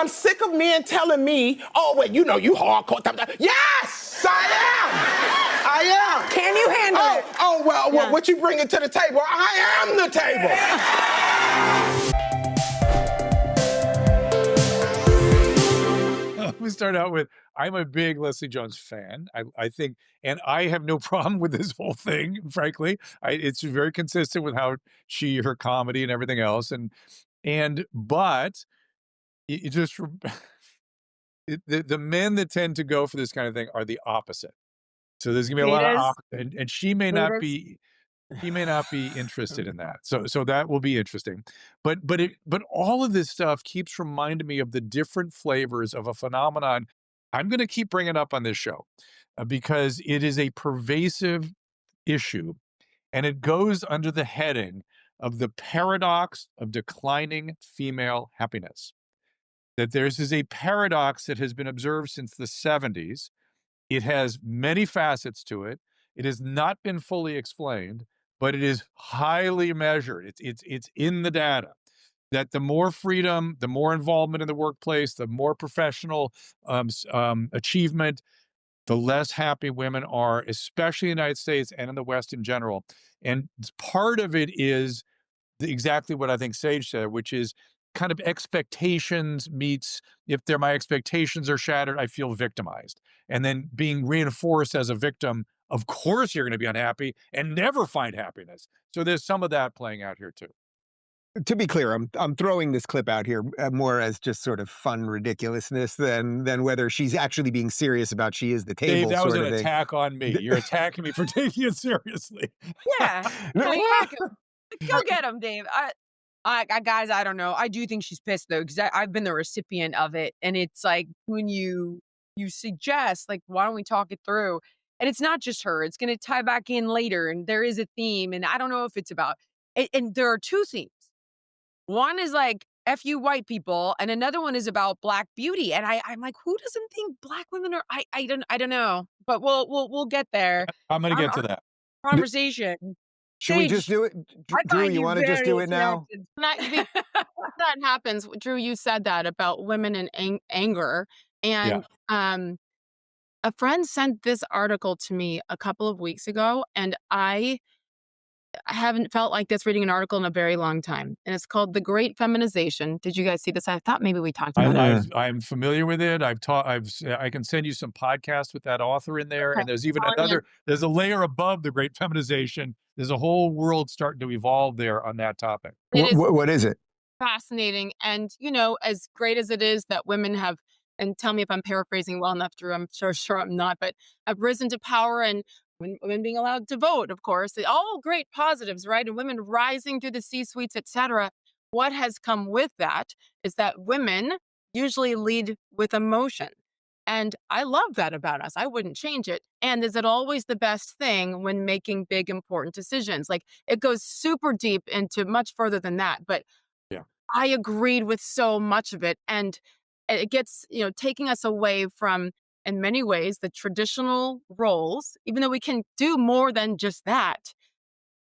I'm sick of men telling me, oh, well, you know, you hardcore. Yes, I am. Can you handle it? Oh, well, Yeah. what you bringing to the table? I am the table. We start out with, I'm a big Leslie Jones fan. I think, and I have no problem with this whole thing, frankly. It's very consistent with how her comedy and everything else. But it just, the men that tend to go for this kind of thing are the opposite. So there's gonna be a lot of and she may not be interested in that. So that will be interesting. But all of this stuff keeps reminding me of the different flavors of a phenomenon I'm going to keep bringing up on this show because it is a pervasive issue, and it goes under the heading of the paradox of declining female happiness. That is a paradox that has been observed since the 70s. It has many facets to it. It has not been fully explained, but it is highly measured. It's in the data that the more freedom, the more involvement in the workplace, the more professional achievement, the less happy women are, especially in the United States and in the West in general. And part of it is exactly what I think Sage said, which is kind of expectations meets, if my expectations are shattered, I feel victimized. And then being reinforced as a victim, of course you're going to be unhappy and never find happiness. So there's some of that playing out here too. To be clear, I'm throwing this clip out here more as just sort of fun ridiculousness than whether she's actually being serious about she is the table. Dave, that was sort an of attack on me. You're attacking me for taking it seriously. Yeah. Go get him, Dave. Guys, I don't know. I do think she's pissed though, because I've been the recipient of it, and it's like when you suggest, like, why don't we talk it through? And it's not just her; it's going to tie back in later, and there is a theme, and I don't know if it's about. And there are two themes. One is like F you white people, and another one is about Black beauty. And I'm like, who doesn't think Black women are? I don't know, but we'll get there. I'm going to get to that Conversation. Should we just do it? Drew, you want to just do it now? That happens. Drew, you said that about women and anger. And a friend sent this article to me a couple of weeks ago, and I haven't felt like this reading an article in a very long time. And it's called The Great Feminization. Did you guys see this? I thought maybe we talked about it. I'm familiar with it. I can send you some podcasts with that author in there. Okay. And there's even there's a layer above The Great Feminization. There's a whole world starting to evolve there on that topic. What is it? Fascinating. And, you know, as great as it is that women have, and tell me if I'm paraphrasing well enough, Drew, I'm sure I'm not, but have risen to power, and women being allowed to vote, of course, all great positives, right? And women rising through the C-suites, et cetera. What has come with that is that women usually lead with emotion. And I love that about us. I wouldn't change it. And is it always the best thing when making big, important decisions? Like, it goes super deep into much further than that. But I agreed with so much of it. And it gets, taking us away from, in many ways, the traditional roles, even though we can do more than just that.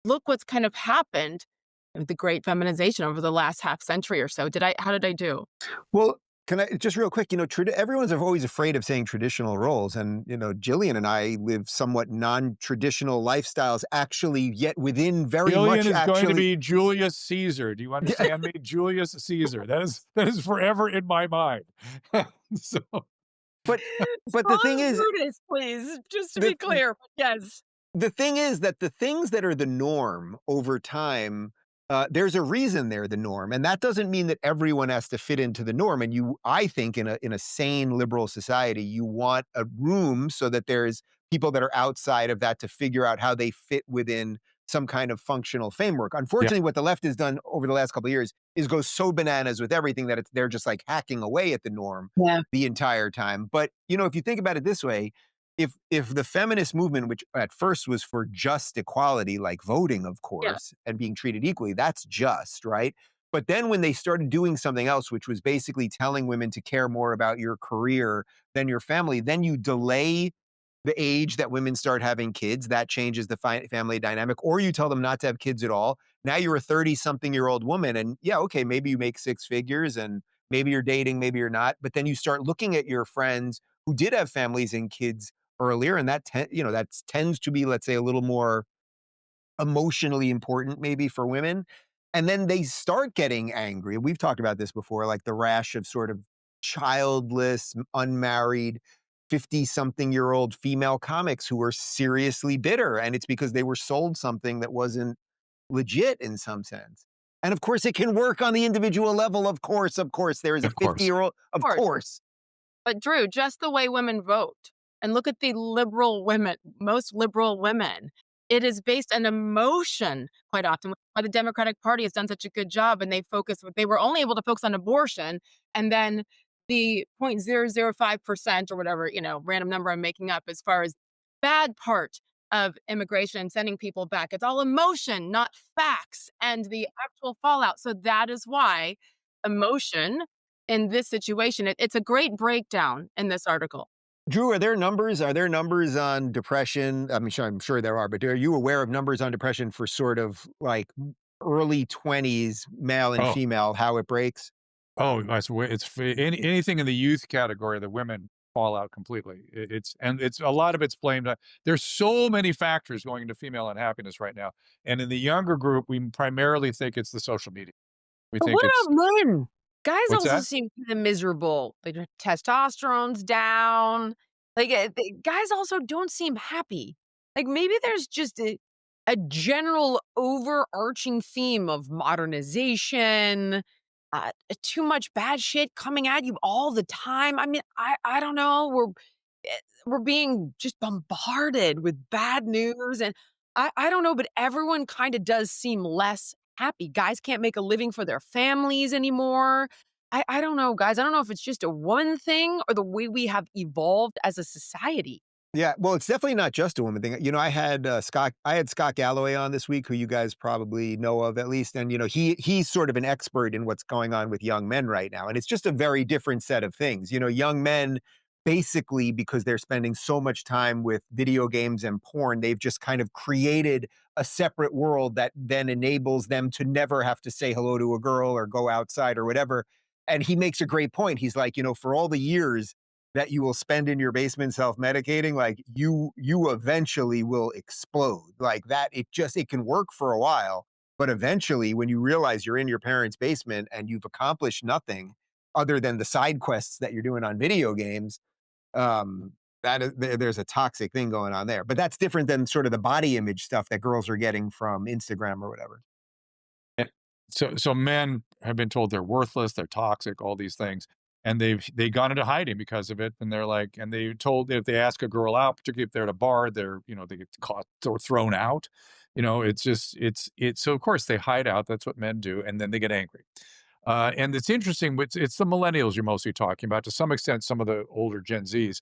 Look what's kind of happened with the great feminization over the last half century or so. How did I do? Well, can I just real quick, everyone's always afraid of saying traditional roles. And, Jillian and I live somewhat non-traditional lifestyles, actually, yet within very much Jillian is going to be Julius Caesar. Do you understand me? Julius Caesar. That is forever in my mind. So. But the thing is, Brutus, please, just to be clear, yes. The thing is that the things that are the norm over time, there's a reason they're the norm, and that doesn't mean that everyone has to fit into the norm. And I think in a sane liberal society, you want a room so that there's people that are outside of that to figure out how they fit within some kind of functional framework. Unfortunately, what the left has done over the last couple of years is go so bananas with everything that they're just like hacking away at the norm the entire time. But, if you think about it this way, if the feminist movement, which at first was for just equality, like voting, of course, and being treated equally, that's just, right? But then when they started doing something else, which was basically telling women to care more about your career than your family, then you delay the age that women start having kids. That changes the family dynamic. Or you tell them not to have kids at all. Now you're a 30-something-year-old woman, and maybe you make six figures and maybe you're dating, maybe you're not, but then you start looking at your friends who did have families and kids earlier, and that tends to be, let's say, a little more emotionally important maybe for women. And then they start getting angry. We've talked about this before, like the rash of sort of childless, unmarried, 50-something-year-old female comics who are seriously bitter. And it's because they were sold something that wasn't legit in some sense. And of course, it can work on the individual level. Of course, there is a Of course. 50-year-old, of course. course. But Drew, just the way women vote, and look at the liberal women, most liberal women, it is based on emotion quite often. Why the Democratic Party has done such a good job, and they were only able to focus on abortion, and then the 0.005% or whatever, random number I'm making up as far as bad part of immigration and sending people back. It's all emotion, not facts and the actual fallout. So that is why emotion in this situation, it's a great breakdown in this article. Drew, are there numbers? Are there numbers on depression? I'm sure there are, but are you aware of numbers on depression for sort of like early 20s, male and Oh, female, how it breaks? oh, anything in the youth category, the women fall out completely. It's a lot of it's blamed on there's so many factors going into female unhappiness right now. And in the younger group, we primarily think it's the social media. We But think what it's about men? Guys what's also that? seem kinda miserable. Like, their testosterone's down. Like, the guys also don't seem happy. Like, maybe there's just a general overarching theme of modernization, too much bad shit coming at you all the time. I mean, I don't know. We're being just bombarded with bad news, and I don't know, but everyone kinda does seem less happy. Guys can't make a living for their families anymore. I don't know, guys. I don't know if it's just a woman thing or the way we have evolved as a society. Yeah, well, it's definitely not just a woman thing. I had Scott Galloway on this week, who you guys probably know of at least, and he's sort of an expert in what's going on with young men right now, and it's just a very different set of things. Young men basically, because they're spending so much time with video games and porn, they've just kind of created a separate world that then enables them to never have to say hello to a girl or go outside or whatever. And he makes a great point. He's like, for all the years that you will spend in your basement self-medicating, like you eventually will explode. Like that, it can work for a while, but eventually when you realize you're in your parents' basement and you've accomplished nothing other than the side quests that you're doing on video games, there's a toxic thing going on there. But that's different than sort of the body image stuff that girls are getting from Instagram or whatever. So men have been told they're worthless, they're toxic, all these things, and they've gone into hiding because of it. And they're like, and they told if they ask a girl out, particularly if they're at a bar, they get caught or thrown out. It's just it's so of course they hide out. That's what men do, and then they get angry. And it's interesting. It's the millennials you're mostly talking about, to some extent, some of the older Gen Zs,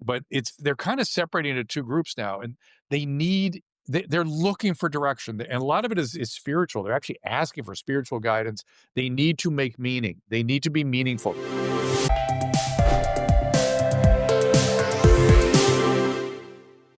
but they're kind of separating into two groups now, and they need they're looking for direction, and a lot of it is spiritual. They're actually asking for spiritual guidance. They need to make meaning. They need to be meaningful.